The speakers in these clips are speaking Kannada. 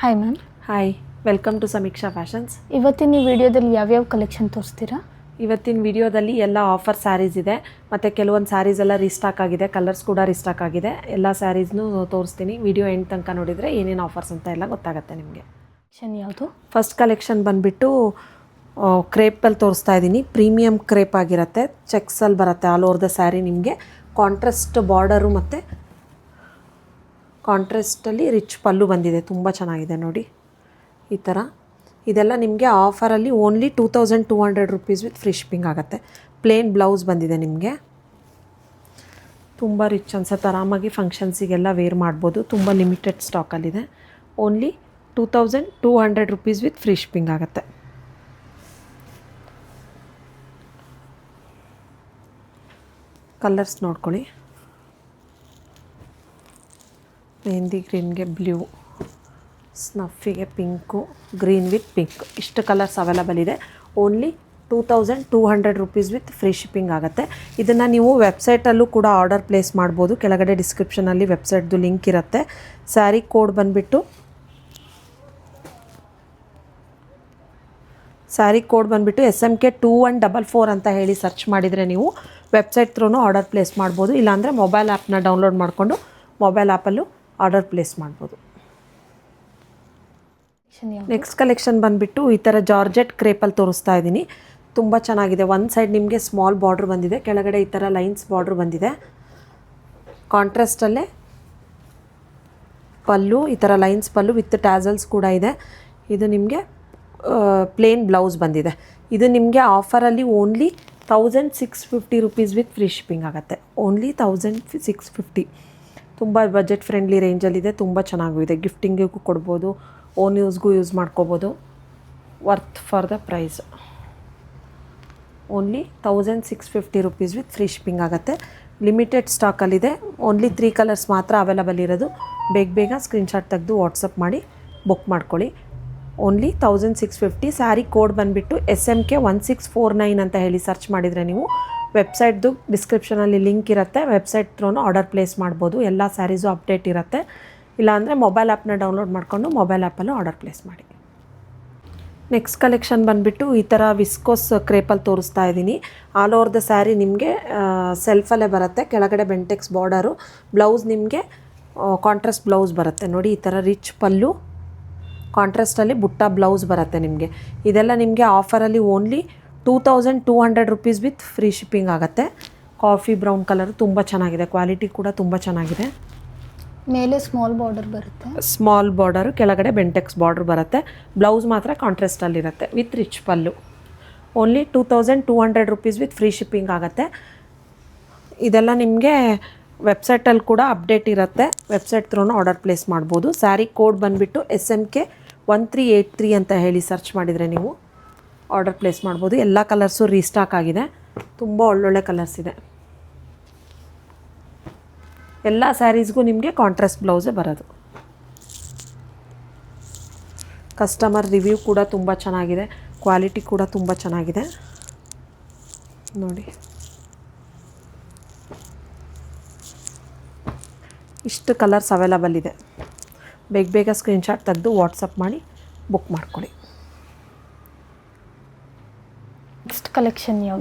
Hi ma'am. Hi, welcome to Samiksha fashions. ಇವತ್ತಿನ ಈ ವಿಡಿಯೋದಲ್ಲಿ ಯಾವ್ಯಾವ ಕಲೆಕ್ಷನ್ ತೋರಿಸ್ತೀರಾ? ಇವತ್ತಿನ ವಿಡಿಯೋದಲ್ಲಿ ಎಲ್ಲ ಆಫರ್ ಸ್ಯಾರೀಸ್ ಇದೆ ಮತ್ತು ಕೆಲವೊಂದು ಸ್ಯಾರೀಸ್ ಎಲ್ಲ ರೀಸ್ಟಾಕ್ ಆಗಿದೆ, ಕಲರ್ಸ್ ಕೂಡ ರೀಸ್ಟಾಕ್ ಆಗಿದೆ. ಎಲ್ಲ ಸ್ಯಾರೀಸ್ನೂ ತೋರಿಸ್ತೀನಿ. ವಿಡಿಯೋ ಎಂಡ್ ತನಕ ನೋಡಿದರೆ ಏನೇನು ಆಫರ್ಸ್ ಅಂತ ಎಲ್ಲ ಗೊತ್ತಾಗುತ್ತೆ ನಿಮಗೆ. ಯಾವುದು? ಫಸ್ಟ್ ಕಲೆಕ್ಷನ್ ಬಂದುಬಿಟ್ಟು ಕ್ರೇಪಲ್ಲಿ ತೋರಿಸ್ತಾ ಇದ್ದೀನಿ. ಪ್ರೀಮಿಯಂ ಕ್ರೇಪ್ ಆಗಿರುತ್ತೆ, ಚೆಕ್ಸಲ್ಲಿ ಬರುತ್ತೆ ಆಲ್ ಓವರ್ ದ ಸ್ಯಾರಿ. ನಿಮಗೆ ಕಾಂಟ್ರಾಸ್ಟ್ ಬಾರ್ಡರು ಮತ್ತು ಕಾಂಟ್ರಾಸ್ಟಲ್ಲಿ ರಿಚ್ ಪಲ್ಲು ಬಂದಿದೆ. ತುಂಬ ಚೆನ್ನಾಗಿದೆ ನೋಡಿ ಈ ಥರ. ಇದೆಲ್ಲ ನಿಮಗೆ ಆಫರಲ್ಲಿ only 2200 rupees with free shipping ಆಗುತ್ತೆ. ಪ್ಲೇನ್ ಬ್ಲೌಸ್ ಬಂದಿದೆ ನಿಮಗೆ. ತುಂಬ ರಿಚ್ ಅನ್ಸುತ್ತೆ, ಆರಾಮಾಗಿ ಫಂಕ್ಷನ್ಸಿಗೆಲ್ಲ ವೇರ್ ಮಾಡ್ಬೋದು. ತುಂಬ ಲಿಮಿಟೆಡ್ ಸ್ಟಾಕಲ್ಲಿದೆ. Only 2200 rupees with free shipping ಆಗುತ್ತೆ. ಕಲರ್ಸ್ ನೋಡ್ಕೊಳ್ಳಿ. ಮೆಹಂದಿ ಗ್ರೀನ್ಗೆ ಬ್ಲೂ, ಸ್ನಫಿಗೆ ಪಿಂಕು, ಗ್ರೀನ್ ವಿತ್ ಪಿಂಕ್, ಇಷ್ಟು ಕಲರ್ಸ್ ಅವೈಲಬಲ್ ಇದೆ. Only 2200 rupees with free shipping ಆಗುತ್ತೆ. ಇದನ್ನು ನೀವು ವೆಬ್ಸೈಟಲ್ಲೂ ಕೂಡ ಆರ್ಡರ್ ಪ್ಲೇಸ್ ಮಾಡ್ಬೋದು. ಕೆಳಗಡೆ ಡಿಸ್ಕ್ರಿಪ್ಷನಲ್ಲಿ ವೆಬ್ಸೈಟ್ದು ಲಿಂಕ್ ಇರುತ್ತೆ. ಸ್ಯಾರಿ ಕೋಡ್ ಬಂದುಬಿಟ್ಟು SMK 2144 ಅಂತ ಹೇಳಿ ಸರ್ಚ್ ಮಾಡಿದರೆ ನೀವು ವೆಬ್ಸೈಟ್ ಥ್ರೂ ಆರ್ಡರ್ ಪ್ಲೇಸ್ ಮಾಡ್ಬೋದು. ಇಲ್ಲಾಂದರೆ ಮೊಬೈಲ್ ಆ್ಯಪ್ನ ಡೌನ್ಲೋಡ್ ಮಾಡಿಕೊಂಡು ಮೊಬೈಲ್ ಆ್ಯಪಲ್ಲೂ ಆರ್ಡರ್ ಪ್ಲೇಸ್ ಮಾಡ್ಬೋದು. ನೆಕ್ಸ್ಟ್ ಕಲೆಕ್ಷನ್ ಬಂದುಬಿಟ್ಟು ಈ ಥರ ಜಾರ್ಜೆಟ್ ಕ್ರೇಪಲ್ಲಿ ತೋರಿಸ್ತಾ ಇದ್ದೀನಿ. ತುಂಬ ಚೆನ್ನಾಗಿದೆ. ಒಂದು ಸೈಡ್ ನಿಮಗೆ ಸ್ಮಾಲ್ ಬಾರ್ಡ್ರ್ ಬಂದಿದೆ, ಕೆಳಗಡೆ ಈ ಥರ ಲೈನ್ಸ್ ಬಾರ್ಡ್ರ್ ಬಂದಿದೆ. ಕಾಂಟ್ರಾಸ್ಟಲ್ಲೇ ಪಲ್ಲು, ಈ ಥರ ಲೈನ್ಸ್ ಪಲ್ಲು ವಿತ್ ಟ್ಯಾಸಲ್ಸ್ ಕೂಡ ಇದೆ. ಇದು ನಿಮಗೆ ಪ್ಲೇನ್ ಬ್ಲೌಸ್ ಬಂದಿದೆ. ಇದು ನಿಮಗೆ ಆಫರಲ್ಲಿ only 1650 rupees with free shipping ಆಗುತ್ತೆ. ಓನ್ಲಿ 1650. ತುಂಬ ಬಜೆಟ್ ಫ್ರೆಂಡ್ಲಿ ರೇಂಜಲ್ಲಿದೆ. ತುಂಬ ಚೆನ್ನಾಗೂ ಇದೆ. ಗಿಫ್ಟಿಂಗಿಗೂ ಕೊಡ್ಬೋದು, ಓನ್ ಯೂಸ್ಗೂ ಯೂಸ್ ಮಾಡ್ಕೋಬೋದು. Worth for the price. Only 1650 rupees with free shipping ಆಗುತ್ತೆ. ಲಿಮಿಟೆಡ್ ಸ್ಟಾಕಲ್ಲಿದೆ. ಓನ್ಲಿ 3 ಕಲರ್ಸ್ ಮಾತ್ರ ಅವೈಲಬಲ್ ಇರೋದು. ಬೇಗ ಸ್ಕ್ರೀನ್ಶಾಟ್ ತೆಗೆದು ವಾಟ್ಸಪ್ ಮಾಡಿ ಬುಕ್ ಮಾಡ್ಕೊಳ್ಳಿ. ಓನ್ಲಿ 1650. ಸ್ಯಾರಿ ಕೋಡ್ ಬಂದುಬಿಟ್ಟು SMK 1649 ಅಂತ ಹೇಳಿ ಸರ್ಚ್ ಮಾಡಿದರೆ ನೀವು ವೆಬ್ಸೈಟ್ದು ಡಿಸ್ಕ್ರಿಪ್ಷನಲ್ಲಿ ಲಿಂಕ್ ಇರುತ್ತೆ. ವೆಬ್ಸೈಟ್ ಥ್ರೂ ಆರ್ಡರ್ ಪ್ಲೇಸ್ ಮಾಡ್ಬೋದು. ಎಲ್ಲ ಸ್ಯಾರೀಸು ಅಪ್ಡೇಟ್ ಇರುತ್ತೆ. ಇಲ್ಲಾಂದರೆ ಮೊಬೈಲ್ ಆ್ಯಪ್ನ ಡೌನ್ಲೋಡ್ ಮಾಡಿಕೊಂಡು ಮೊಬೈಲ್ ಆ್ಯಪಲ್ಲೂ ಆರ್ಡರ್ ಪ್ಲೇಸ್ ಮಾಡಿ. ನೆಕ್ಸ್ಟ್ ಕಲೆಕ್ಷನ್ ಬಂದುಬಿಟ್ಟು ಈ ಥರ ವಿಸ್ಕೋಸ್ ಕ್ರೇಪಲ್ಲಿ ತೋರಿಸ್ತಾ ಇದ್ದೀನಿ. ಆಲ್ ಓವರ್ ದ ಸ್ಯಾರಿ ನಿಮಗೆ ಸೆಲ್ಫಲ್ಲೇ ಬರುತ್ತೆ. ಕೆಳಗಡೆ ಬೆಂಟೆಕ್ಸ್ ಬಾರ್ಡರು, ಬ್ಲೌಸ್ ನಿಮಗೆ ಕಾಂಟ್ರಾಸ್ಟ್ ಬ್ಲೌಸ್ ಬರುತ್ತೆ ನೋಡಿ. ಈ ಥರ ರಿಚ್ ಪಲ್ಲು, ಕಾಂಟ್ರಾಸ್ಟಲ್ಲಿ ಬುಟ್ಟ ಬ್ಲೌಸ್ ಬರುತ್ತೆ ನಿಮಗೆ. ಇದೆಲ್ಲ ನಿಮಗೆ ಆಫರಲ್ಲಿ only 2200 rupees with free shipping ಆಗುತ್ತೆ. ಕಾಫಿ ಬ್ರೌನ್ ಕಲರ್ ತುಂಬ ಚೆನ್ನಾಗಿದೆ. ಕ್ವಾಲಿಟಿ ಕೂಡ ತುಂಬ ಚೆನ್ನಾಗಿದೆ. ಮೇಲೆ ಸ್ಮಾಲ್ ಬಾರ್ಡರ್ ಬರುತ್ತೆ, ಸ್ಮಾಲ್ ಬಾರ್ಡರು, ಕೆಳಗಡೆ ಬೆಂಟೆಕ್ಸ್ ಬಾರ್ಡರ್ ಬರುತ್ತೆ. ಬ್ಲೌಸ್ ಮಾತ್ರ ಕಾಂಟ್ರಾಸ್ಟಲ್ಲಿರುತ್ತೆ with rich pallu. Only 2200 rupees with free shipping ಆಗುತ್ತೆ. ಇದೆಲ್ಲ ನಿಮಗೆ ವೆಬ್ಸೈಟಲ್ಲಿ ಕೂಡ ಅಪ್ಡೇಟ್ ಇರುತ್ತೆ. ವೆಬ್ಸೈಟ್ ಥ್ರೂ ಆರ್ಡರ್ ಪ್ಲೇಸ್ ಮಾಡ್ಬೋದು. ಸ್ಯಾರಿ ಕೋಡ್ ಬಂದುಬಿಟ್ಟು SMK 1383 ಅಂತ ಹೇಳಿ ಸರ್ಚ್ ಮಾಡಿದರೆ ನೀವು ಆರ್ಡರ್ ಪ್ಲೇಸ್ ಮಾಡ್ಬೋದು. ಎಲ್ಲ ಕಲರ್ಸು ರೀಸ್ಟಾಕ್ ಆಗಿದೆ. ತುಂಬ ಒಳ್ಳೊಳ್ಳೆ ಕಲರ್ಸ್ ಇದೆ. ಎಲ್ಲ ಸ್ಯಾರೀಸ್ಗೂ ನಿಮಗೆ ಕಾಂಟ್ರಾಸ್ಟ್ ಬ್ಲೌಸೇ ಬರೋದು. ಕಸ್ಟಮರ್ ರಿವ್ಯೂ ಕೂಡ ತುಂಬ ಚೆನ್ನಾಗಿದೆ. ಕ್ವಾಲಿಟಿ ಕೂಡ ತುಂಬ ಚೆನ್ನಾಗಿದೆ ನೋಡಿ. ಇಷ್ಟು ಕಲರ್ಸ್ ಅವೈಲಬಲ್ ಇದೆ. ಬೇಗ ಸ್ಕ್ರೀನ್ಶಾಟ್ ತೆಗೆದು ವಾಟ್ಸಪ್ ಮಾಡಿ ಬುಕ್ ಮಾಡ್ಕೊಳ್ಳಿ.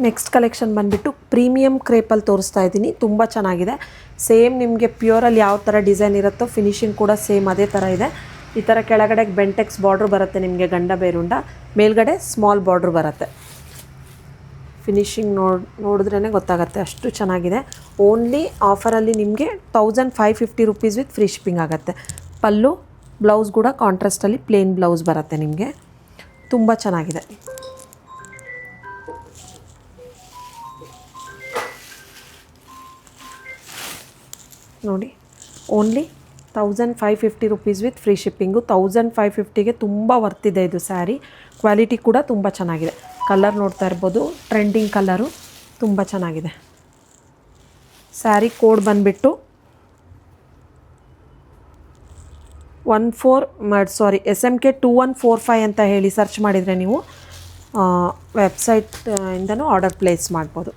ನೆಕ್ಸ್ಟ್ ಕಲೆಕ್ಷನ್ ಬಂದುಬಿಟ್ಟು ಪ್ರೀಮಿಯಂ ಕ್ರೇಪಲ್ಲಿ ತೋರಿಸ್ತಾ ಇದ್ದೀನಿ. ತುಂಬ ಚೆನ್ನಾಗಿದೆ. ಸೇಮ್ ನಿಮಗೆ ಪ್ಯೂರಲ್ಲಿ ಯಾವ ಥರ ಡಿಸೈನ್ ಇರುತ್ತೋ ಫಿನಿಶಿಂಗ್ ಕೂಡ ಸೇಮ್ ಅದೇ ಥರ ಇದೆ. ಈ ಥರ ಕೆಳಗಡೆ ಬೆಂಟೆಕ್ಸ್ ಬಾರ್ಡ್ರ್ ಬರುತ್ತೆ ನಿಮಗೆ, ಗಂಡ ಬೇರುಂಡ, ಮೇಲ್ಗಡೆ ಸ್ಮಾಲ್ ಬಾರ್ಡ್ರ್ ಬರುತ್ತೆ. ಫಿನಿಶಿಂಗ್ ನೋಡಿದ್ರೇ ಗೊತ್ತಾಗುತ್ತೆ, ಅಷ್ಟು ಚೆನ್ನಾಗಿದೆ. ಓನ್ಲಿ ಆಫರಲ್ಲಿ ನಿಮಗೆ 1550 ರುಪೀಸ್ ವಿತ್ ಫ್ರೀ ಶಿಪ್ಪಿಂಗ್ ಆಗುತ್ತೆ. ಪಲ್ಲು ಬ್ಲೌಸ್ ಕೂಡ ಕಾಂಟ್ರಾಸ್ಟಲ್ಲಿ ಪ್ಲೇನ್ ಬ್ಲೌಸ್ ಬರುತ್ತೆ ನಿಮಗೆ. ತುಂಬ ಚೆನ್ನಾಗಿದೆ ನೋಡಿ. Only 1550 rupees with free shipping. 1550ಗೆ ತುಂಬ ವರ್ತಿದೆ ಇದು ಸ್ಯಾರಿ. ಕ್ವಾಲಿಟಿ ಕೂಡ ತುಂಬ ಚೆನ್ನಾಗಿದೆ. ಕಲರ್ ನೋಡ್ತಾ ಇರ್ಬೋದು, ಟ್ರೆಂಡಿಂಗ್ ಕಲರು, ತುಂಬ ಚೆನ್ನಾಗಿದೆ. ಸ್ಯಾರಿ ಕೋಡ್ ಬಂದುಬಿಟ್ಟು SMK 2145 ಅಂತ ಹೇಳಿ ಸರ್ಚ್ ಮಾಡಿದರೆ ನೀವು ವೆಬ್ಸೈಟಿಂದನೂ ಆರ್ಡರ್ ಪ್ಲೇಸ್ ಮಾಡ್ಬೋದು.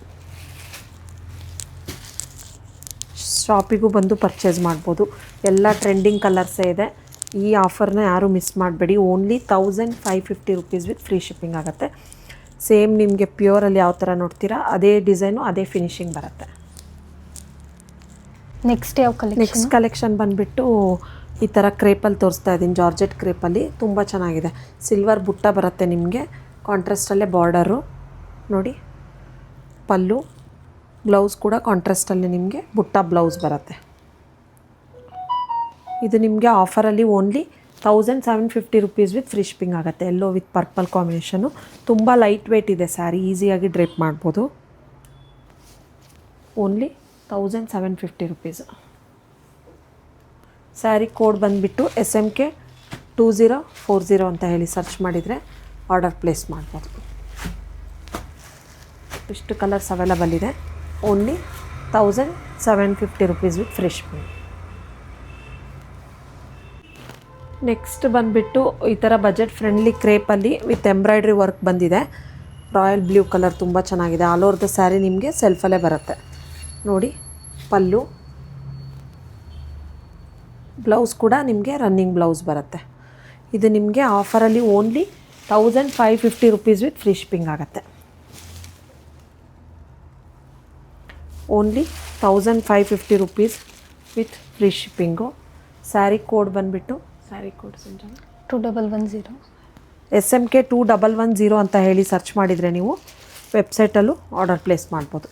ಶಾಪಿಗೂ ಬಂದು ಪರ್ಚೇಸ್ ಮಾಡ್ಬೋದು. ಎಲ್ಲ ಟ್ರೆಂಡಿಂಗ್ ಕಲರ್ಸೇ ಇದೆ. ಈ ಆಫರ್ನ ಯಾರೂ ಮಿಸ್ ಮಾಡಬೇಡಿ. Only 1550 rupees with free shipping ಆಗುತ್ತೆ. ಸೇಮ್ ನಿಮಗೆ ಪ್ಯೂರಲ್ಲಿ ಯಾವ ಥರ ನೋಡ್ತೀರಾ ಅದೇ ಡಿಸೈನು ಅದೇ ಫಿನಿಶಿಂಗ್ ಬರುತ್ತೆ. ನೆಕ್ಸ್ಟ್ ಯಾವ ಕಲೆಕ್ಷನ್? ನೆಕ್ಸ್ಟ್ ಕಲೆಕ್ಷನ್ ಬಂದುಬಿಟ್ಟು ಈ ಥರ ಕ್ರೇಪಲ್ಲಿ ತೋರಿಸ್ತಾ ಇದ್ದೀನಿ. ಜಾರ್ಜೆಟ್ ಕ್ರೇಪಲ್ಲಿ ತುಂಬ ಚೆನ್ನಾಗಿದೆ. ಸಿಲ್ವರ್ ಬುಟ್ಟ ಬರುತ್ತೆ ನಿಮಗೆ, ಕಾಂಟ್ರಾಸ್ಟಲ್ಲೇ ಬಾರ್ಡರು ನೋಡಿ. ಪಲ್ಲು, ಬ್ಲೌಸ್ ಕೂಡ ಕಾಂಟ್ರಾಸ್ಟಲ್ಲಿ ನಿಮಗೆ ಬುಟ್ಟ ಬ್ಲೌಸ್ ಬರುತ್ತೆ. ಇದು ನಿಮಗೆ ಆಫರಲ್ಲಿ only 1750 rupees with free shipping ಆಗುತ್ತೆ. Yellow with purple combination. ತುಂಬ ಲೈಟ್ ವೆಯ್ಟ್ ಇದೆ ಸ್ಯಾರಿ, ಈಸಿಯಾಗಿ ಡ್ರೇಪ್ ಮಾಡ್ಬೋದು. Only 1750 rupees. ಸ್ಯಾರಿ ಕೋಡ್ ಬಂದುಬಿಟ್ಟು SMK 2040 ಅಂತ ಹೇಳಿ ಸರ್ಚ್ ಮಾಡಿದರೆ ಆರ್ಡರ್ ಪ್ಲೇಸ್ ಮಾಡ್ಬೋದು. ಇಷ್ಟು ಕಲರ್ಸ್ ಅವೈಲಬಲ್ ಇದೆ. Only 1750 rupees with free shipping. Next ಬಂದುಬಿಟ್ಟು ಈ ಥರ ಬಜೆಟ್ ಫ್ರೆಂಡ್ಲಿ ಕ್ರೇಪಲ್ಲಿ ವಿತ್ ಎಂಬ್ರಾಯ್ಡ್ರಿ ವರ್ಕ್ ಬಂದಿದೆ. ರಾಯಲ್ ಬ್ಲೂ ಕಲರ್ ತುಂಬ ಚೆನ್ನಾಗಿದೆ. ಆಲ್ ಓವರ್ ದ ಸ್ಯಾರಿ ನಿಮಗೆ ಸೆಲ್ಫಲ್ಲೇ ಬರುತ್ತೆ ನೋಡಿ. ಪಲ್ಲು, ಬ್ಲೌಸ್ ಕೂಡ ನಿಮಗೆ ರನ್ನಿಂಗ್ ಬ್ಲೌಸ್ ಬರುತ್ತೆ. ಇದು ನಿಮಗೆ ಆಫರಲ್ಲಿ only 1550 rupees with free shipping ಆಗುತ್ತೆ. ಓನ್ಲಿ 1550 rupees with free shipping. Sari code ಬಂದುಬಿಟ್ಟು ಸ್ಯಾರಿ ಕೋಡ್ 2110 SMK 2110 ಅಂತ ಹೇಳಿ ಸರ್ಚ್ ಮಾಡಿದರೆ ನೀವು ವೆಬ್ಸೈಟಲ್ಲೂ ಆರ್ಡರ್ ಪ್ಲೇಸ್ ಮಾಡ್ಬೋದು.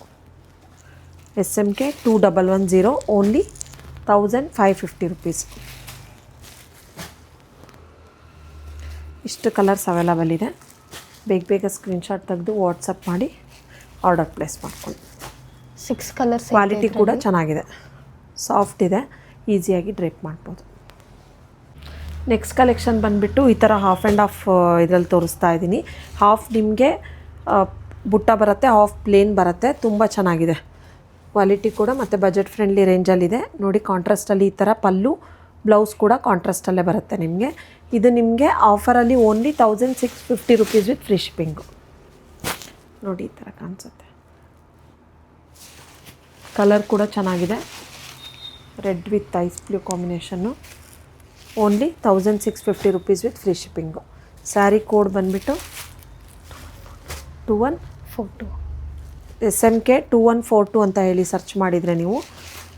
SMK 2110 only 1550 rupees. ಇಷ್ಟು ಕಲರ್ಸ್ ಅವೈಲಬಲ್ ಇದೆ. ಬೇಗ ಸ್ಕ್ರೀನ್ಶಾಟ್ ತೆಗೆದು ವಾಟ್ಸಪ್ ಮಾಡಿ ಆರ್ಡರ್ ಪ್ಲೇಸ್ ಮಾಡ್ಕೊಳ್ಳಿ. 6 ಕಲರ್ಸ್. ಕ್ವಾಲಿಟಿ ಕೂಡ ಚೆನ್ನಾಗಿದೆ, ಸಾಫ್ಟ್ ಇದೆ, ಈಸಿಯಾಗಿ ಡ್ರೇಪ್ ಮಾಡ್ಬೋದು. ನೆಕ್ಸ್ಟ್ ಕಲೆಕ್ಷನ್ ಬಂದುಬಿಟ್ಟು ಈ ಥರ ಹಾಫ್ ಆ್ಯಂಡ್ ಹಾಫ್ ಇದರಲ್ಲಿ ತೋರಿಸ್ತಾ ಇದ್ದೀನಿ. ಹಾಫ್ ನಿಮಗೆ ಬುಟ್ಟ ಬರುತ್ತೆ, ಹಾಫ್ ಪ್ಲೇನ್ ಬರುತ್ತೆ. ತುಂಬ ಚೆನ್ನಾಗಿದೆ ಕ್ವಾಲಿಟಿ ಕೂಡ ಮತ್ತು ಬಜೆಟ್ ಫ್ರೆಂಡ್ಲಿ ರೇಂಜಲ್ಲಿದೆ ನೋಡಿ. ಕಾಂಟ್ರಾಸ್ಟಲ್ಲಿ ಈ ಥರ ಪಲ್ಲು, ಬ್ಲೌಸ್ ಕೂಡ ಕಾಂಟ್ರಾಸ್ಟಲ್ಲೇ ಬರುತ್ತೆ ನಿಮಗೆ. ಇದು ನಿಮಗೆ ಆಫರಲ್ಲಿ only 1650 rupees with free shipping ನೋಡಿ. ಈ ಥರ ಕಾಣಿಸುತ್ತೆ. ಕಲರ್ ಕೂಡ ಚೆನ್ನಾಗಿದೆ, red with ice blue combination. Only 1650 rupees with free shipping. Sari code ಬಂದುಬಿಟ್ಟು 2142 SMK 2142 ಅಂತ ಹೇಳಿ ಸರ್ಚ್ ಮಾಡಿದರೆ ನೀವು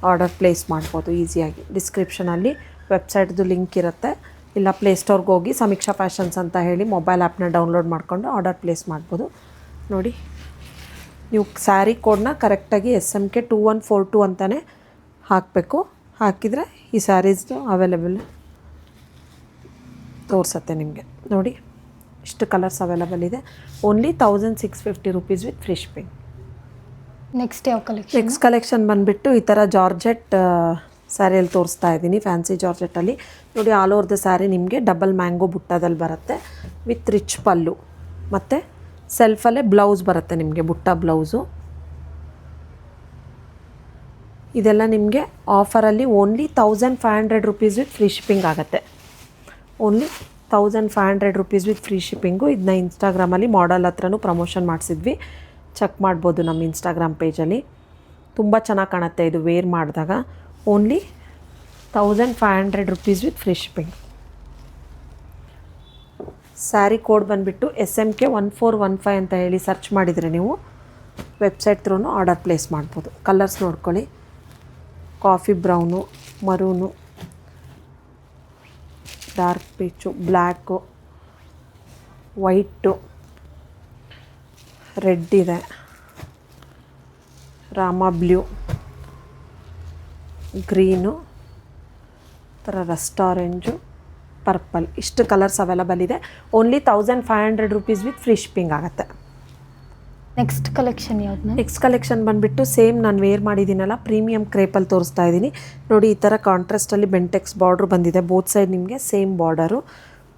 ಆರ್ಡರ್ ಪ್ಲೇಸ್ ಮಾಡ್ಬೋದು ಈಸಿಯಾಗಿ. ಡಿಸ್ಕ್ರಿಪ್ಷನಲ್ಲಿ ವೆಬ್ಸೈಟ್ದು ಲಿಂಕ್ ಇರುತ್ತೆ, ಇಲ್ಲ ಪ್ಲೇಸ್ಟೋರ್ಗೆ ಹೋಗಿ ಸಮೀಕ್ಷಾ ಫ್ಯಾಷನ್ಸ್ ಅಂತ ಹೇಳಿ ಮೊಬೈಲ್ ಆ್ಯಪ್ನ ಡೌನ್ಲೋಡ್ ಮಾಡಿಕೊಂಡು ಆರ್ಡರ್ ಪ್ಲೇಸ್ ಮಾಡ್ಬೋದು ನೋಡಿ. ನೀವು ಸ್ಯಾರಿ ಕೋಡ್ನ ಕರೆಕ್ಟಾಗಿ SMK 2142 ಅಂತಲೇ ಹಾಕಬೇಕು. ಹಾಕಿದರೆ ಈ ಸ್ಯಾರೀಸ್ದು ಅವೈಲೇಬಲ್ ತೋರಿಸುತ್ತೆ ನಿಮಗೆ ನೋಡಿ. ಇಷ್ಟು ಕಲರ್ಸ್ ಅವೈಲಬಲ್ ಇದೆ. Only 1650 rupees with free shipping. Next ಯಾವ ಕಲೆಕ್ಷನ್? ನೆಕ್ಸ್ಟ್ ಕಲೆಕ್ಷನ್ ಬಂದುಬಿಟ್ಟು ಈ ಥರ ಜಾರ್ಜೆಟ್ ಸ್ಯಾರಿಯಲ್ಲಿ ತೋರಿಸ್ತಾ ಇದ್ದೀನಿ. ಫ್ಯಾನ್ಸಿ ಜಾರ್ಜೆಟಲ್ಲಿ ನೋಡಿ. ಆಲ್ ಓವರ್ ದ ಸ್ಯಾರಿ ನಿಮಗೆ ಡಬಲ್ ಮ್ಯಾಂಗೋ ಬುಟ್ಟದಲ್ಲಿ ಬರುತ್ತೆ ವಿತ್ ರಿಚ್ ಪಲ್ಲು ಮತ್ತು ಸೆಲ್ಫಲ್ಲೇ ಬ್ಲೌಸ್ ಬರುತ್ತೆ ನಿಮಗೆ, ಬುಟ್ಟ ಬ್ಲೌಸು. ಇದೆಲ್ಲ ನಿಮಗೆ ಆಫರಲ್ಲಿ only 1500 rupees with free shipping ಆಗುತ್ತೆ. ಓನ್ಲಿ 1500 ರುಪೀಸ್ ವಿತ್ ಫ್ರೀ ಶಿಪ್ಪಿಂಗು. ಇದನ್ನ ಇನ್ಸ್ಟಾಗ್ರಾಮಲ್ಲಿ ಮಾಡೆಲ್ ಹತ್ರನೂ ಪ್ರಮೋಷನ್ ಮಾಡಿಸಿದ್ವಿ, ಚೆಕ್ ಮಾಡ್ಬೋದು ನಮ್ಮ ಇನ್ಸ್ಟಾಗ್ರಾಮ್ ಪೇಜಲ್ಲಿ. ತುಂಬ ಚೆನ್ನಾಗಿ ಕಾಣುತ್ತೆ ಇದು ವೇರ್ ಮಾಡಿದಾಗ. Only 1500 rupees with free shipping. Sari code ಬಂದುಬಿಟ್ಟು SMK 1415 ಅಂತ ಹೇಳಿ ಸರ್ಚ್ ಮಾಡಿದರೆ ನೀವು ವೆಬ್ಸೈಟ್ ಥ್ರೂ ಆರ್ಡರ್ ಪ್ಲೇಸ್ ಮಾಡ್ಬೋದು. ಕಲರ್ಸ್ ನೋಡ್ಕೊಳ್ಳಿ. Coffee brown, ಮರೂನು, dark peach, black, white, red ಇದೆ, ರಾಮ ಬ್ಲೂ, ಗ್ರೀನು, ಥರ ರಸ್ಟ್ ಆರೆಂಜು, ಪರ್ಪಲ್. ಇಷ್ಟು ಕಲರ್ಸ್ ಅವೈಲಬಲ್ ಇದೆ. Only 1500 rupees with free shipping ಆಗುತ್ತೆ. ನೆಕ್ಸ್ಟ್ ಕಲೆಕ್ಷನ್ ಯಾವ್ದು? ನೆಕ್ಸ್ಟ್ ಕಲೆಕ್ಷನ್ ಬಂದುಬಿಟ್ಟು ಸೇಮ್ ನಾನು ವೇರ್ ಮಾಡಿದ್ದೀನಲ್ಲ ಪ್ರೀಮಿಯಂ ಕ್ರೇಪಲ್ಲಿ ತೋರಿಸ್ತಾ ಇದ್ದೀನಿ ನೋಡಿ. ಈ ಥರ ಕಾಂಟ್ರಾಸ್ಟಲ್ಲಿ ಬೆಂಟೆಕ್ಸ್ ಬಾರ್ಡ್ರು ಬಂದಿದೆ. ಬೋತ್ ಸೈಡ್ ನಿಮಗೆ ಸೇಮ್ ಬಾರ್ಡರು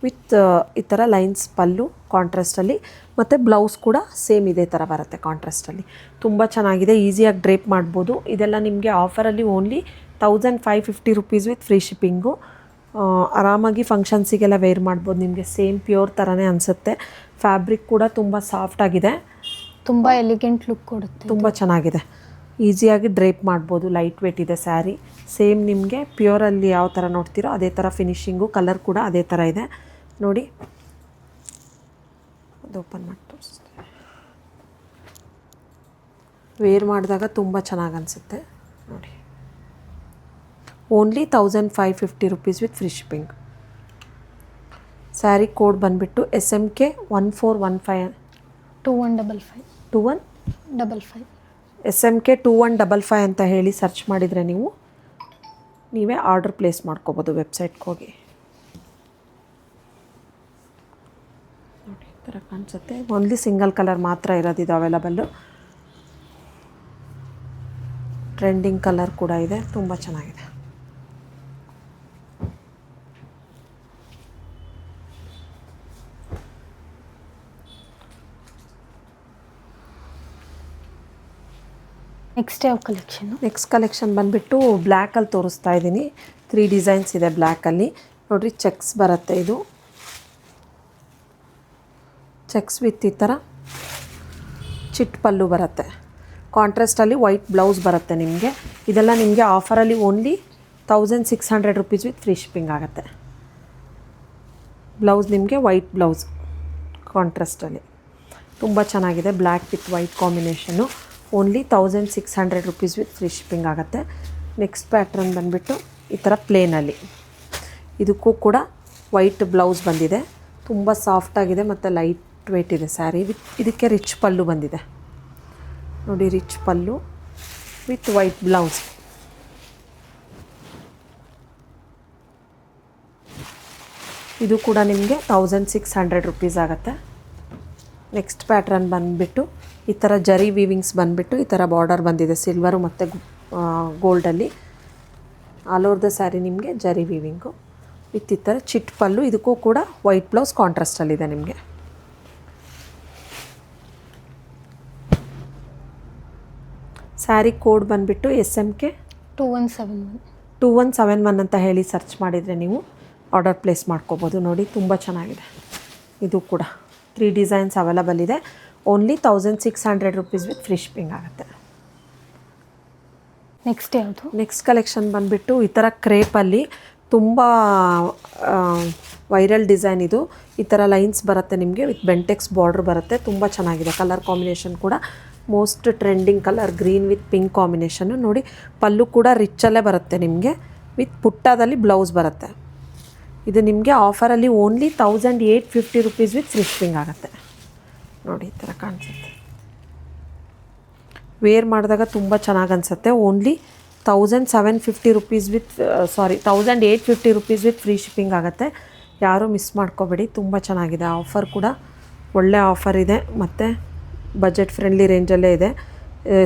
ವಿತ್ ಈ ಥರ ಲೈನ್ಸ್ ಪಲ್ಲು ಕಾಂಟ್ರಾಸ್ಟಲ್ಲಿ, ಮತ್ತು ಬ್ಲೌಸ್ ಕೂಡ ಸೇಮ್ ಇದೇ ಥರ ಬರುತ್ತೆ ಕಾಂಟ್ರಾಸ್ಟಲ್ಲಿ. ತುಂಬ ಚೆನ್ನಾಗಿದೆ, ಈಸಿಯಾಗಿ ಡ್ರೇಪ್ ಮಾಡ್ಬೋದು. ಇದೆಲ್ಲ ನಿಮಗೆ ಆಫರಲ್ಲಿ only 1550 rupees with free shipping. ಆರಾಮಾಗಿ ಫಂಕ್ಷನ್ಸಿಗೆಲ್ಲ ವೇರ್ ಮಾಡ್ಬೋದು. ನಿಮಗೆ ಸೇಮ್ ಪ್ಯೂರ್ ಥರನೇ ಅನಿಸುತ್ತೆ. ಫ್ಯಾಬ್ರಿಕ್ ಕೂಡ ತುಂಬ ಸಾಫ್ಟಾಗಿದೆ, ತುಂಬ ಎಲಿಗೆಂಟ್ ಲುಕ್ ಕೊಡುತ್ತೆ. ತುಂಬ ಚೆನ್ನಾಗಿದೆ. ಈಸಿಯಾಗಿ ಡ್ರೇಪ್ ಮಾಡ್ಬೋದು. ಲೈಟ್ ವೇಟ್ ಇದೆ ಸ್ಯಾರಿ. ಸೇಮ್ ನಿಮಗೆ ಪ್ಯೂರಲ್ಲಿ ಯಾವ ಥರ ನೋಡ್ತೀರೋ ಅದೇ ಥರ ಫಿನಿಶಿಂಗು, ಕಲರ್ ಕೂಡ ಅದೇ ಥರ ಇದೆ ನೋಡಿ. ಅದು ಓಪನ್ ಮಾಡಿ ತೋರಿಸ್ತೀನಿ. ವೇರ್ ಮಾಡಿದಾಗ ತುಂಬ ಚೆನ್ನಾಗಿ ಅನಿಸುತ್ತೆ ನೋಡಿ. Only 1550 rupees with free shipping. Sari code ಬಂದುಬಿಟ್ಟು SMK 1415 2155 2155 55 SMK 2155 ಅಂತ ಹೇಳಿ ಸರ್ಚ್ ಮಾಡಿದರೆ ನೀವೇ ಆರ್ಡರ್ ಪ್ಲೇಸ್ ಮಾಡ್ಕೋಬೋದು ವೆಬ್ಸೈಟ್ಗೆ ಹೋಗಿ. ನೋಡಿ ಈ ಥರ ಕಾಣಿಸುತ್ತೆ. ಓನ್ಲಿ ಸಿಂಗಲ್ ಕಲರ್ ಮಾತ್ರ ಇರೋದಿದು ಅವೈಲಬಲ್ಲು. ಟ್ರೆಂಡಿಂಗ್ ಕಲರ್ ಕೂಡ ಇದೆ, ತುಂಬ ಚೆನ್ನಾಗಿದೆ. ನೆಕ್ಸ್ಟ್ ಯಾವ ಕಲೆಕ್ಷನು? ನೆಕ್ಸ್ಟ್ ಕಲೆಕ್ಷನ್ ಬಂದುಬಿಟ್ಟು ಬ್ಲ್ಯಾಕಲ್ಲಿ ತೋರಿಸ್ತಾ ಇದ್ದೀನಿ. 3 ಡಿಸೈನ್ಸ್ ಇದೆ ಬ್ಲ್ಯಾಕಲ್ಲಿ ನೋಡಿರಿ. ಚೆಕ್ಸ್ ಬರುತ್ತೆ, ಇದು ಚೆಕ್ಸ್ ವಿತ್ ಈ ಥರ ಚಿಟ್ ಪಲ್ಲು ಬರುತ್ತೆ. ಕಾಂಟ್ರಾಸ್ಟಲ್ಲಿ ವೈಟ್ ಬ್ಲೌಸ್ ಬರುತ್ತೆ ನಿಮಗೆ. ಇದೆಲ್ಲ ನಿಮಗೆ ಆಫರಲ್ಲಿ only 1600 rupees with free shipping ಆಗುತ್ತೆ. ಬ್ಲೌಸ್ ನಿಮಗೆ ವೈಟ್ ಬ್ಲೌಸ್ ಕಾಂಟ್ರಾಸ್ಟಲ್ಲಿ ತುಂಬ ಚೆನ್ನಾಗಿದೆ. Black with white combination. Only 1600 rupees with free shipping ಆಗುತ್ತೆ. ನೆಕ್ಸ್ಟ್ ಪ್ಯಾಟ್ರನ್ ಬಂದುಬಿಟ್ಟು ಈ ಥರ ಪ್ಲೇನಲ್ಲಿ, ಇದಕ್ಕೂ ಕೂಡ ವೈಟ್ ಬ್ಲೌಸ್ ಬಂದಿದೆ. ತುಂಬ ಸಾಫ್ಟಾಗಿದೆ ಮತ್ತು ಲೈಟ್ ವೇಟ್ ಇದೆ ಸ್ಯಾರಿ. ಇದಕ್ಕೆ ರಿಚ್ ಪಲ್ಲು ಬಂದಿದೆ ನೋಡಿ. Rich pallu with white blouse. ಇದು ಕೂಡ ನಿಮಗೆ 1600 rupees ಆಗುತ್ತೆ. ನೆಕ್ಸ್ಟ್ ಪ್ಯಾಟ್ರನ್ ಬಂದುಬಿಟ್ಟು ಈ ಥರ ಜರಿ ವೀವಿಂಗ್ಸ್ ಬಂದುಬಿಟ್ಟು ಈ ಥರ ಬಾರ್ಡರ್ ಬಂದಿದೆ ಸಿಲ್ವರು ಮತ್ತು ಗೋಲ್ಡಲ್ಲಿ. ಆಲ್ ಓವರ್ ದ ಸ್ಯಾರಿ ನಿಮಗೆ ಜರಿ ವೀವಿಂಗು ವಿತ್ ಈ ಥರ ಚಿಟ್ ಪಲ್ಲು. ಇದಕ್ಕೂ ಕೂಡ ವೈಟ್ ಬ್ಲೌಸ್ ಕಾಂಟ್ರಾಸ್ಟಲ್ಲಿದೆ ನಿಮಗೆ. ಸ್ಯಾರಿ ಕೋಡ್ ಬಂದುಬಿಟ್ಟು SMK 2171 ಅಂತ ಹೇಳಿ ಸರ್ಚ್ ಮಾಡಿದರೆ ನೀವು ಆರ್ಡರ್ ಪ್ಲೇಸ್ ಮಾಡ್ಕೋಬೋದು ನೋಡಿ. ತುಂಬ ಚೆನ್ನಾಗಿದೆ. ಇದು ಕೂಡ 3 ಡಿಸೈನ್ಸ್ ಅವೈಲಬಲ್ ಇದೆ. Only 1600 rupees with free shipping ಆಗುತ್ತೆ. ನೆಕ್ಸ್ಟ್ ಯಾವುದು? ನೆಕ್ಸ್ಟ್ ಕಲೆಕ್ಷನ್ ಬಂದುಬಿಟ್ಟು ಈ ಥರ ಕ್ರೇಪಲ್ಲಿ ತುಂಬ ವೈರಲ್ ಡಿಸೈನ್ ಇದು. ಈ ಥರ ಲೈನ್ಸ್ ಬರುತ್ತೆ ನಿಮಗೆ ವಿತ್ ಬೆಂಟೆಕ್ಸ್ ಬಾರ್ಡ್ರ್ ಬರುತ್ತೆ. ತುಂಬ ಚೆನ್ನಾಗಿದೆ. ಕಲರ್ ಕಾಂಬಿನೇಷನ್ ಕೂಡ most trending colour green with pink combination ನೋಡಿ. ಪಲ್ಲು ಕೂಡ ರಿಚ್ಚಲ್ಲೇ ಬರುತ್ತೆ ನಿಮಗೆ ವಿತ್ ಪುಟ್ಟದಲ್ಲಿ ಬ್ಲೌಸ್ ಬರುತ್ತೆ. ಇದು ನಿಮಗೆ ಆಫರಲ್ಲಿ only 1850 rupees with free shipping ಆಗುತ್ತೆ ನೋಡಿ. ಈ ಥರ ಕಾಣಿಸುತ್ತೆ. ವೇರ್ ಮಾಡಿದಾಗ ತುಂಬ ಚೆನ್ನಾಗಿ ಅನಿಸುತ್ತೆ. Only 1750 rupees with 1850 rupees with free shipping ಆಗುತ್ತೆ. ಯಾರೂ ಮಿಸ್ ಮಾಡ್ಕೋಬೇಡಿ. ತುಂಬ ಚೆನ್ನಾಗಿದೆ. ಆಫರ್ ಕೂಡ ಒಳ್ಳೆ ಆಫರ್ ಇದೆ ಮತ್ತು ಬಜೆಟ್ ಫ್ರೆಂಡ್ಲಿ ರೇಂಜಲ್ಲೇ ಇದೆ.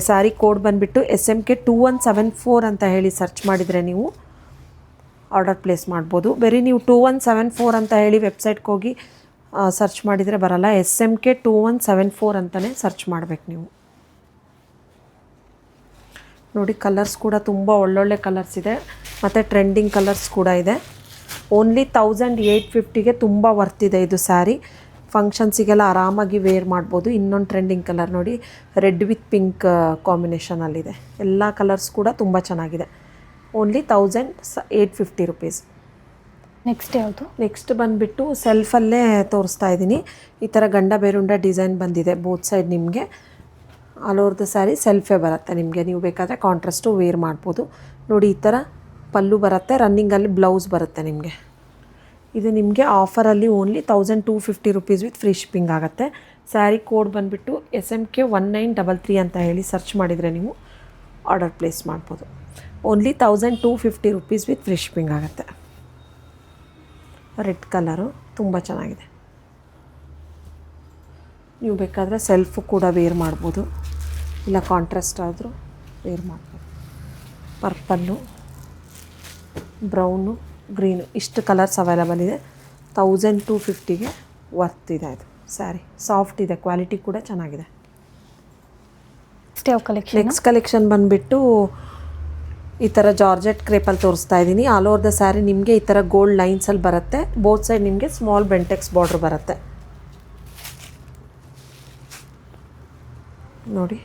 ಸ್ಯಾರಿ ಕೋಡ್ ಬಂದುಬಿಟ್ಟು SMK 2174 ಅಂತ ಹೇಳಿ ಸರ್ಚ್ ಮಾಡಿದರೆ ನೀವು ಆರ್ಡರ್ ಪ್ಲೇಸ್ ಮಾಡ್ಬೋದು. ಬರೀ ನೀವು 2174 ಅಂತ ಹೇಳಿ ವೆಬ್ಸೈಟ್ಗೆ ಹೋಗಿ ಸರ್ಚ್ ಮಾಡಿದರೆ ಬರಲ್ಲ. SMK 2174 ಅಂತಲೇ ಸರ್ಚ್ ಮಾಡಬೇಕು ನೀವು ನೋಡಿ. ಕಲರ್ಸ್ ಕೂಡ ತುಂಬ ಒಳ್ಳೊಳ್ಳೆ ಕಲರ್ಸ್ ಇದೆ ಮತ್ತು ಟ್ರೆಂಡಿಂಗ್ ಕಲರ್ಸ್ ಕೂಡ ಇದೆ. ಓನ್ಲಿ 1850ಗೆ ತುಂಬ ವರ್ತಿದೆ ಇದು ಸ್ಯಾರಿ. ಫಂಕ್ಷನ್ಸಿಗೆಲ್ಲ ಆರಾಮಾಗಿ ವೇರ್ ಮಾಡ್ಬೋದು. ಇನ್ನೊಂದು ಟ್ರೆಂಡಿಂಗ್ ಕಲರ್ ನೋಡಿ, ರೆಡ್ ವಿತ್ ಪಿಂಕ್ ಕಾಂಬಿನೇಷನಲ್ಲಿದೆ. ಎಲ್ಲ ಕಲರ್ಸ್ ಕೂಡ ತುಂಬ ಚೆನ್ನಾಗಿದೆ. Only 1850 rupees. ನೆಕ್ಸ್ಟ್ ಯಾವುದು? ನೆಕ್ಸ್ಟ್ ಬಂದುಬಿಟ್ಟು ಸೆಲ್ಫಲ್ಲೇ ತೋರಿಸ್ತಾ ಇದ್ದೀನಿ. ಈ ಥರ ಗಂಡ ಬೇರುಂಡ ಡಿಸೈನ್ ಬಂದಿದೆ ಬೋತ್ ಸೈಡ್ ನಿಮಗೆ. ಆಲ್ ಓವರ್ ದ ಸ್ಯಾರಿ ಸೆಲ್ಫೇ ಬರುತ್ತೆ ನಿಮಗೆ. ನೀವು ಬೇಕಾದರೆ ಕಾಂಟ್ರಾಸ್ಟು ವೇರ್ ಮಾಡ್ಬೋದು ನೋಡಿ. ಈ ಥರ ಪಲ್ಲು ಬರುತ್ತೆ, ರನ್ನಿಂಗಲ್ಲಿ ಬ್ಲೌಸ್ ಬರುತ್ತೆ ನಿಮಗೆ. ಇದು ನಿಮಗೆ ಆಫರಲ್ಲಿ only 1250 rupees with free shipping ಆಗುತ್ತೆ. ಸ್ಯಾರಿ ಕೋಡ್ ಬಂದುಬಿಟ್ಟು SMK 1933 ಅಂತ ಹೇಳಿ ಸರ್ಚ್ ಮಾಡಿದರೆ ನೀವು ಆರ್ಡರ್ ಪ್ಲೇಸ್ ಮಾಡ್ಬೋದು. Only 1250 rupees with free shipping ಆಗುತ್ತೆ. ರೆಡ್ ಕಲರು ತುಂಬ ಚೆನ್ನಾಗಿದೆ. ನೀವು ಬೇಕಾದರೆ ಸೆಲ್ಫು ಕೂಡ ವೇರ್ ಮಾಡ್ಬೋದು, ಇಲ್ಲ ಕಾಂಟ್ರಾಸ್ಟ್ ಆದರೂ ವೇರ್ ಮಾಡ್ಬೋದು. ಪರ್ಪಲ್ಲು, ಬ್ರೌನು, ಗ್ರೀನು ಇಷ್ಟು ಕಲರ್ಸ್ ಅವೈಲಬಲ್ ಇದೆ. 1250ಗೆ ವರ್ತ್ ಇದೆ ಇದು ಸ್ಯಾರಿ. ಸಾಫ್ಟ್ ಇದೆ, ಕ್ವಾಲಿಟಿ ಕೂಡ ಚೆನ್ನಾಗಿದೆ. ನೆಕ್ಸ್ಟ್ ಯಾವ ಕಲೆಕ್ಷನ್? ನೆಕ್ಸ್ಟ್ ಕಲೆಕ್ಷನ್ ಬಂದುಬಿಟ್ಟು ಈ ಥರ ಜಾರ್ಜೆಟ್ ಕ್ರೇಪಲ್ಲಿ ತೋರಿಸ್ತಾ ಇದ್ದೀನಿ. ಆಲ್ ಓವರ್ ದ ಸ್ಯಾರಿ ನಿಮಗೆ ಈ ಥರ ಗೋಲ್ಡ್ ಲೈನ್ಸಲ್ಲಿ ಬರುತ್ತೆ. ಬೋತ್ ಸೈಡ್ ನಿಮಗೆ ಸ್ಮಾಲ್ ಬೆಂಟೆಕ್ಸ್ ಬಾರ್ಡ್ರ್ ಬರುತ್ತೆ ನೋಡಿ.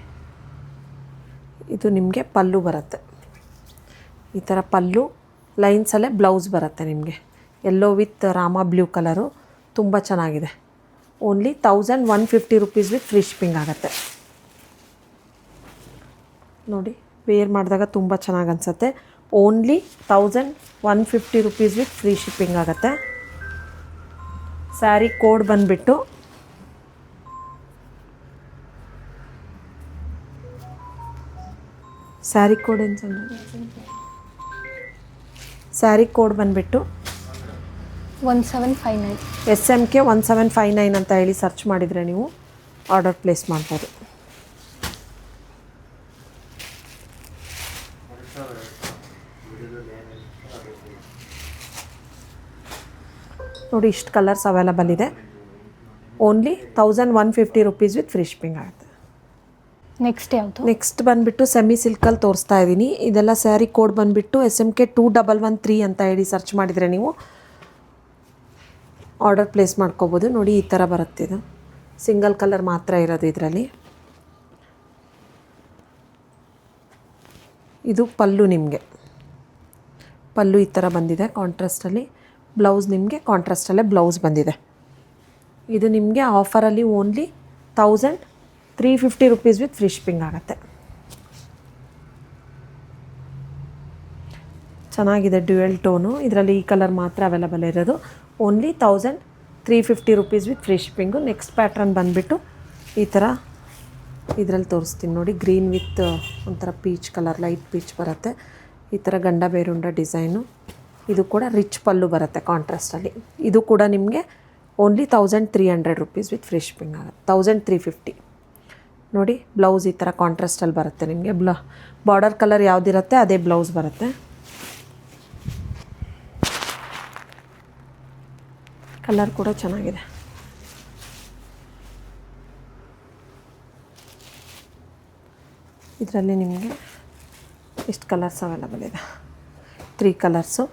ಇದು ನಿಮಗೆ ಪಲ್ಲು ಬರುತ್ತೆ, ಈ ಥರ ಪಲ್ಲು ಲೈನ್ಸಲ್ಲೇ ಬ್ಲೌಸ್ ಬರುತ್ತೆ ನಿಮಗೆ. Yellow with Rama blue colour, ತುಂಬ ಚೆನ್ನಾಗಿದೆ. Only 1150 rupees with free shipping ಆಗುತ್ತೆ. ನೋಡಿ ವೇರ್ ಮಾಡಿದಾಗ ತುಂಬ ಚೆನ್ನಾಗಿ ಅನಿಸುತ್ತೆ. Only 1150 rupees with free shipping ಆಗುತ್ತೆ. ಸ್ಯಾರಿ ಕೋಡ್ ಬಂದುಬಿಟ್ಟು ಸ್ಯಾರಿ ಕೋಡ್ ಏನು ಸ್ಯಾರಿ ಕೋಡ್ ಬಂದುಬಿಟ್ಟು 1759. SMK 1759 ಅಂತ ಹೇಳಿ ಸರ್ಚ್ ಮಾಡಿದರೆ ನೀವು ಆರ್ಡರ್ ಪ್ಲೇಸ್ ಮಾಡ್ಬೋದು. ನೋಡಿ ಇಷ್ಟು ಕಲರ್ಸ್ ಅವೈಲಬಲ್ ಇದೆ. Only 1150 rupees with free shipping ಆಗುತ್ತೆ. ನೆಕ್ಸ್ಟ್ ಯಾವುದು? ನೆಕ್ಸ್ಟ್ ಬಂದುಬಿಟ್ಟು ಸೆಮಿ ಸಿಲ್ಕಲ್ಲಿ ತೋರಿಸ್ತಾ ಇದ್ದೀನಿ. ಇದೆಲ್ಲ ಸ್ಯಾರಿ ಕೋಡ್ ಬಂದುಬಿಟ್ಟು SMK 2113 ಅಂತ ಹೇಳಿ ಸರ್ಚ್ ಮಾಡಿದರೆ ನೀವು ಆರ್ಡರ್ ಪ್ಲೇಸ್ ಮಾಡ್ಕೋಬೋದು. ನೋಡಿ ಈ ಥರ ಬರುತ್ತೆ. ಇದು ಸಿಂಗಲ್ ಕಲರ್ ಮಾತ್ರ ಇರೋದು ಇದರಲ್ಲಿ. ಇದು ಪಲ್ಲು, ನಿಮಗೆ ಪಲ್ಲು ಈ ಥರ ಬಂದಿದೆ ಕಾಂಟ್ರಾಸ್ಟಲ್ಲಿ. ಬ್ಲೌಸ್ ನಿಮಗೆ ಕಾಂಟ್ರಾಸ್ಟಲ್ಲೇ ಬ್ಲೌಸ್ ಬಂದಿದೆ. ಇದು ನಿಮಗೆ ಆಫರಲ್ಲಿ only 1350 rupees with free shipping ಆಗುತ್ತೆ. ಚೆನ್ನಾಗಿದೆ ಡ್ಯುಯಲ್ ಟೋನು. ಇದರಲ್ಲಿ ಈ ಕಲರ್ ಮಾತ್ರ ಅವೈಲಬಲ್ ಇರೋದು. Only 1350 rupees with free shipping. Next pattern ಬಂದುಬಿಟ್ಟು ಈ ಥರ ಇದರಲ್ಲಿ ತೋರಿಸ್ತೀನಿ ನೋಡಿ. ಗ್ರೀನ್ ವಿತ್ ಒಂಥರ ಪೀಚ್ ಕಲರ್, ಲೈಟ್ ಪೀಚ್ ಬರುತ್ತೆ. ಈ ಥರ ಗಂಡ ಬೇರುಂಡ ಡಿಸೈನು. ಇದು ಕೂಡ ರಿಚ್ ಪಲ್ಲು ಬರುತ್ತೆ ಕಾಂಟ್ರಾಸ್ಟಲ್ಲಿ. ಇದು ಕೂಡ ನಿಮಗೆ only 1300 rupees with free shipping ಆಗುತ್ತೆ. 1350. ನೋಡಿ ಬ್ಲೌಸ್ ಈ ಥರ ಕಾಂಟ್ರಾಸ್ಟಲ್ಲಿ ಬರುತ್ತೆ ನಿಮಗೆ. ಬಾರ್ಡರ್ ಕಲರ್ ಯಾವುದಿರುತ್ತೆ ಅದೇ ಬ್ಲೌಸ್ ಬರುತ್ತೆ. ಕಲರ್ ಕೂಡ ಚೆನ್ನಾಗಿದೆ. ಇದರಲ್ಲಿ ನಿಮಗೆ ಇಷ್ಟು ಕಲರ್ಸ್ ಅವೈಲಬಲ್ ಇದೆ. 3 ಕಲರ್ಸು.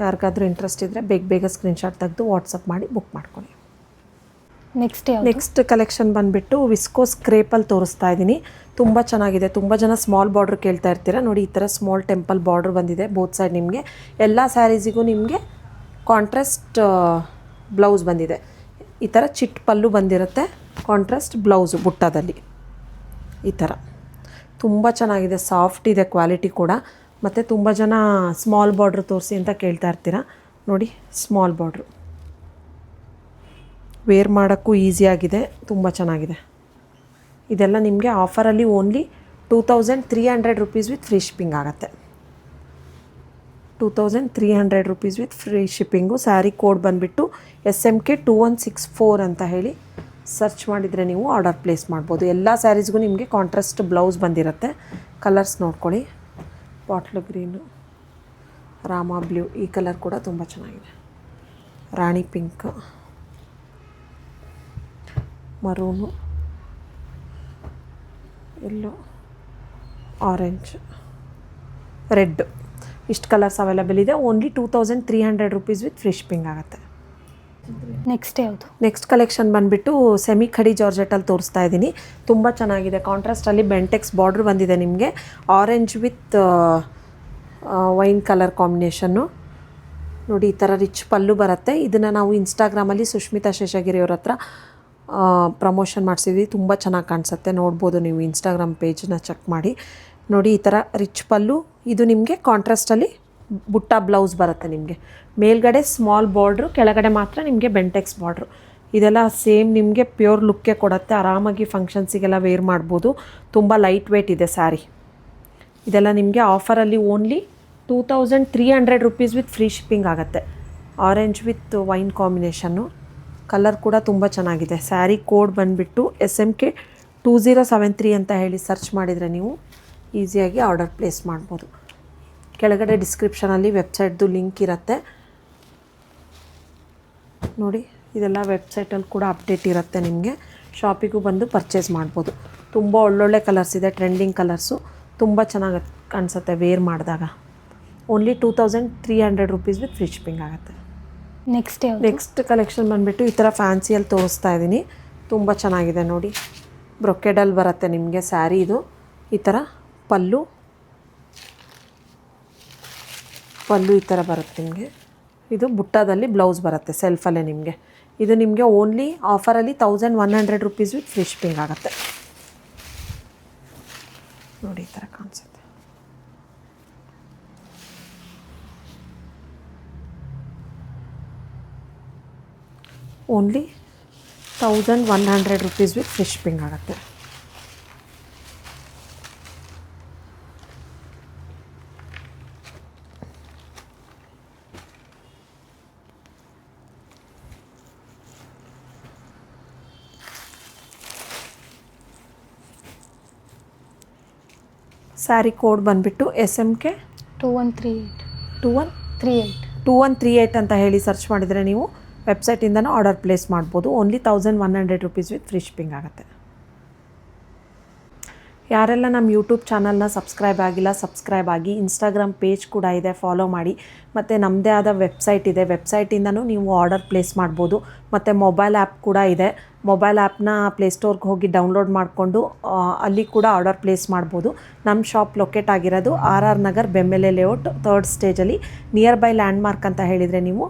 ಯಾರಿಗಾದ್ರೂ ಇಂಟ್ರೆಸ್ಟ್ ಇದ್ದರೆ ಬೇಗ ಸ್ಕ್ರೀನ್ಶಾಟ್ ತೆಗೆದು ವಾಟ್ಸಪ್ ಮಾಡಿ ಬುಕ್ ಮಾಡ್ಕೊಳ್ಳಿ. ನೆಕ್ಸ್ಟ್ ಕಲೆಕ್ಷನ್ ಬಂದುಬಿಟ್ಟು ವಿಸ್ಕೋಸ್ ಕ್ರೇಪಲ್ಲಿ ತೋರಿಸ್ತಾ ಇದ್ದೀನಿ. ತುಂಬ ಚೆನ್ನಾಗಿದೆ. ತುಂಬ ಜನ ಸ್ಮಾಲ್ ಬಾರ್ಡ್ರ್ ಕೇಳ್ತಾ ಇರ್ತೀರ. ನೋಡಿ ಈ ಥರ ಸ್ಮಾಲ್ ಟೆಂಪಲ್ ಬಾರ್ಡ್ರ್ ಬಂದಿದೆ ಬೋತ್ ಸೈಡ್. ನಿಮಗೆ ಎಲ್ಲ ಸ್ಯಾರೀಸಿಗೂ ನಿಮಗೆ ಕಾಂಟ್ರಾಸ್ಟ್ ಬ್ಲೌಸ್ ಬಂದಿದೆ. ಈ ಥರ ಚಿಟ್ ಪಲ್ಲು ಬಂದಿರುತ್ತೆ, ಕಾಂಟ್ರಾಸ್ಟ್ ಬ್ಲೌಸು ಬುಟ್ಟದಲ್ಲಿ ಈ ಥರ. ತುಂಬ ಚೆನ್ನಾಗಿದೆ, ಸಾಫ್ಟ್ ಇದೆ ಕ್ವಾಲಿಟಿ ಕೂಡ. ಮತ್ತು ತುಂಬ ಜನ ಸ್ಮಾಲ್ ಬಾರ್ಡ್ರ್ ತೋರಿಸಿ ಅಂತ ಕೇಳ್ತಾ ಇರ್ತೀರ. ನೋಡಿ ಸ್ಮಾಲ್ ಬಾರ್ಡ್ರು, ವೇರ್ ಮಾಡೋಕ್ಕೂ ಈಸಿಯಾಗಿದೆ, ತುಂಬ ಚೆನ್ನಾಗಿದೆ. ಇದೆಲ್ಲ ನಿಮಗೆ ಆಫರಲ್ಲಿ only 2300 rupees with free shipping ಆಗುತ್ತೆ. 2300 rupees with free shipping. Sari code ಬಂದುಬಿಟ್ಟು SMK 2164 ಅಂತ ಹೇಳಿ ಸರ್ಚ್ ಮಾಡಿದರೆ ನೀವು ಆರ್ಡರ್ ಪ್ಲೇಸ್ ಮಾಡ್ಬೋದು. ಎಲ್ಲ ಸ್ಯಾರೀಸ್ಗೂ ನಿಮಗೆ ಕಾಂಟ್ರಾಸ್ಟ್ ಬ್ಲೌಸ್ ಬಂದಿರುತ್ತೆ. ಕಲರ್ಸ್ ನೋಡ್ಕೊಳ್ಳಿ. ಬಾಟ್ಲು ಗ್ರೀನು, ರಾಮ ಬ್ಲೂ, ಈ ಕಲರ್ ಕೂಡ ತುಂಬ ಚೆನ್ನಾಗಿದೆ. Rani pink, maroon, yellow, orange, red, ಇಷ್ಟು ಕಲರ್ಸ್ ಅವೈಲಬಲ್ ಇದೆ. Only 2300 rupees with free shipping ಆಗುತ್ತೆ. ನೆಕ್ಸ್ಟ್ ಯಾವುದು? ನೆಕ್ಸ್ಟ್ ಕಲೆಕ್ಷನ್ ಬಂದುಬಿಟ್ಟು ಸೆಮಿ ಖಡಿ ಜಾರ್ಜೆಟಲ್ಲಿ ತೋರಿಸ್ತಾ ಇದ್ದೀನಿ. ತುಂಬ ಚೆನ್ನಾಗಿದೆ. ಕಾಂಟ್ರಾಸ್ಟಲ್ಲಿ ಬೆಂಟೆಕ್ಸ್ ಬಾರ್ಡ್ರ್ ಬಂದಿದೆ ನಿಮಗೆ. Orange with wine colour combination. ನೋಡಿ ಈ ಥರ ರಿಚ್ ಪಲ್ಲು ಬರುತ್ತೆ. ಇದನ್ನು ನಾವು ಇನ್ಸ್ಟಾಗ್ರಾಮಲ್ಲಿ ಸುಷ್ಮಿತಾ ಶೇಷಗಿರಿ ಅವ್ರ ಹತ್ರ ಪ್ರಮೋಷನ್ ಮಾಡಿಸಿದ್ವಿ. ತುಂಬ ಚೆನ್ನಾಗಿ ಕಾಣಿಸುತ್ತೆ, ನೋಡ್ಬೋದು ನೀವು ಇನ್ಸ್ಟಾಗ್ರಾಮ್ ಪೇಜನ್ನ ಚೆಕ್ ಮಾಡಿ. ನೋಡಿ ಈ ಥರ ರಿಚ್ ಪಲ್ಲು. ಇದು ನಿಮಗೆ ಕಾಂಟ್ರಾಸ್ಟಲ್ಲಿ ಬುಟ್ಟ ಬ್ಲೌಸ್ ಬರುತ್ತೆ ನಿಮಗೆ. ಮೇಲ್ಗಡೆ ಸ್ಮಾಲ್ ಬಾರ್ಡ್ರು, ಕೆಳಗಡೆ ಮಾತ್ರ ನಿಮಗೆ ಬೆಂಟೆಕ್ಸ್ ಬಾರ್ಡ್ರು. ಇದೆಲ್ಲ ಸೇಮ್ ನಿಮಗೆ ಪ್ಯೂರ್ ಲುಕ್ಕೇ ಕೊಡುತ್ತೆ. ಆರಾಮಾಗಿ ಫಂಕ್ಷನ್ಸಿಗೆಲ್ಲ ವೇರ್ ಮಾಡ್ಬೋದು. ತುಂಬ ಲೈಟ್ ವೇಟ್ ಇದೆ ಸ್ಯಾರಿ. ಇದೆಲ್ಲ ನಿಮಗೆ ಆಫರಲ್ಲಿ only 2300 rupees with free shipping ಆಗುತ್ತೆ. Orange with wine combination. Colour ಕೂಡ ತುಂಬ ಚೆನ್ನಾಗಿದೆ. ಸ್ಯಾರಿ ಕೋಡ್ ಬಂದುಬಿಟ್ಟು SMK 2073 ಅಂತ ಹೇಳಿ ಸರ್ಚ್ ಮಾಡಿದರೆ ನೀವು ಈಸಿಯಾಗಿ ಆರ್ಡರ್ ಪ್ಲೇಸ್ ಮಾಡ್ಬೋದು. ಕೆಳಗಡೆ ಡಿಸ್ಕ್ರಿಪ್ಷನಲ್ಲಿ ವೆಬ್ಸೈಟ್ದು ಲಿಂಕ್ ಇರುತ್ತೆ ನೋಡಿ. ಇದೆಲ್ಲ ವೆಬ್ಸೈಟಲ್ಲಿ ಕೂಡ ಅಪ್ಡೇಟ್ ಇರುತ್ತೆ. ನಿಮಗೆ ಶಾಪಿಗೂ ಬಂದು ಪರ್ಚೇಸ್ ಮಾಡ್ಬೋದು. ತುಂಬ ಒಳ್ಳೊಳ್ಳೆ ಕಲರ್ಸ್ ಇದೆ, ಟ್ರೆಂಡಿಂಗ್ ಕಲರ್ಸು. ತುಂಬ ಚೆನ್ನಾಗಿ ಕಾಣಿಸುತ್ತೆ ವೇರ್ ಮಾಡಿದಾಗ. Only 2300 rupees with free shipping ಆಗುತ್ತೆ. ನೆಕ್ಸ್ಟ್ ಕಲೆಕ್ಷನ್ ಬಂದುಬಿಟ್ಟು ಈ ಥರ ಫ್ಯಾನ್ಸಿಯಲ್ಲಿ ತೋರಿಸ್ತಾ ಇದ್ದೀನಿ. ತುಂಬ ಚೆನ್ನಾಗಿದೆ ನೋಡಿ. ಬ್ರೊಕೆಡಲ್ಲಿ ಬರುತ್ತೆ ನಿಮಗೆ ಸ್ಯಾರಿ. ಇದು ಈ ಥರ ಪಲ್ಲು ಈ ಥರ ಬರುತ್ತೆ ನಿಮಗೆ. ಇದು ಬುಟ್ಟದಲ್ಲಿ ಬ್ಲೌಸ್ ಬರುತ್ತೆ ಸೆಲ್ಫಲ್ಲೇ ನಿಮಗೆ. ಇದು ನಿಮಗೆ ಓನ್ಲಿ ಆಫರಲ್ಲಿ 1100 ರುಪೀಸ್ ವಿತ್ ಫ್ರೀ ಶಿಪ್ಪಿಂಗ್ ಆಗುತ್ತೆ. ನೋಡಿ ಈ ಥರ ಕಾಣಿಸುತ್ತೆ. Only 1100 rupees with free shipping ಆಗುತ್ತೆ. ಸ್ಯಾರಿ ಕೋಡ್ ಬಂದುಬಿಟ್ಟು SMK 2138 ಅಂತ ಹೇಳಿ ಸರ್ಚ್ ಮಾಡಿದರೆ ನೀವು ವೆಬ್ಸೈಟಿಂದನೂ ಆರ್ಡರ್ ಪ್ಲೇಸ್ ಮಾಡ್ಬೋದು. Only 1100 rupees with free shipping ಆಗುತ್ತೆ. ಯಾರೆಲ್ಲ ನಮ್ಮ ಯೂಟ್ಯೂಬ್ ಚಾನಲ್ನ ಸಬ್ಸ್ಕ್ರೈಬ್ ಆಗಿಲ್ಲ ಸಬ್ಸ್ಕ್ರೈಬ್ ಆಗಿ. ಇನ್ಸ್ಟಾಗ್ರಾಮ್ ಪೇಜ್ ಕೂಡ ಇದೆ, ಫಾಲೋ ಮಾಡಿ. ಮತ್ತು ನಮ್ಮದೇ ಆದ ವೆಬ್ಸೈಟ್ ಇದೆ, ವೆಬ್ಸೈಟಿಂದನೂ ನೀವು ಆರ್ಡರ್ ಪ್ಲೇಸ್ ಮಾಡ್ಬೋದು. ಮತ್ತು ಮೊಬೈಲ್ ಆ್ಯಪ್ ಕೂಡ ಇದೆ. ಮೊಬೈಲ್ ಆ್ಯಪ್ನ ಪ್ಲೇಸ್ಟೋರ್ಗೆ ಹೋಗಿ ಡೌನ್ಲೋಡ್ ಮಾಡಿಕೊಂಡು ಅಲ್ಲಿ ಕೂಡ ಆರ್ಡರ್ ಪ್ಲೇಸ್ ಮಾಡ್ಬೋದು. ನಮ್ಮ ಶಾಪ್ ಲೊಕೇಟ್ ಆಗಿರೋದು RR ನಗರ್ ಬೆಮ್ಮೆಲೆ ಲೇಔಟ್ 3rd ಸ್ಟೇಜಲ್ಲಿ ನಿಯರ್ ಬೈ ಲ್ಯಾಂಡ್ಮಾರ್ಕ್ ಅಂತ ಹೇಳಿದರೆ ನೀವು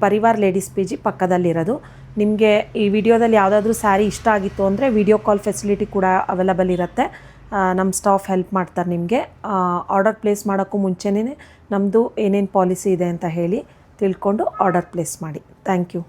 ಪರಿವಾರ್ ಲೇಡೀಸ್ PG ಪಕ್ಕದಲ್ಲಿರೋದು. ನಿಮಗೆ ಈ ವಿಡಿಯೋದಲ್ಲಿ ಯಾವುದಾದ್ರೂ ಸ್ಯಾರಿ ಇಷ್ಟ ಆಗಿತ್ತು ಅಂದರೆ ವಿಡಿಯೋ ಕಾಲ್ ಫೆಸಿಲಿಟಿ ಕೂಡ ಅವೈಲಬಲ್ ಇರುತ್ತೆ. ನಮ್ಮ ಸ್ಟಾಫ್ ಹೆಲ್ಪ್ ಮಾಡ್ತಾರೆ ನಿಮಗೆ. ಆರ್ಡರ್ ಪ್ಲೇಸ್ ಮಾಡೋಕ್ಕೂ ಮುಂಚೆನೇ ನಮ್ಮದು ಏನೇನು ಪಾಲಿಸಿ ಇದೆ ಅಂತ ಹೇಳಿ ತಿಳ್ಕೊಂಡು ಆರ್ಡರ್ ಪ್ಲೇಸ್ ಮಾಡಿ. Thank you.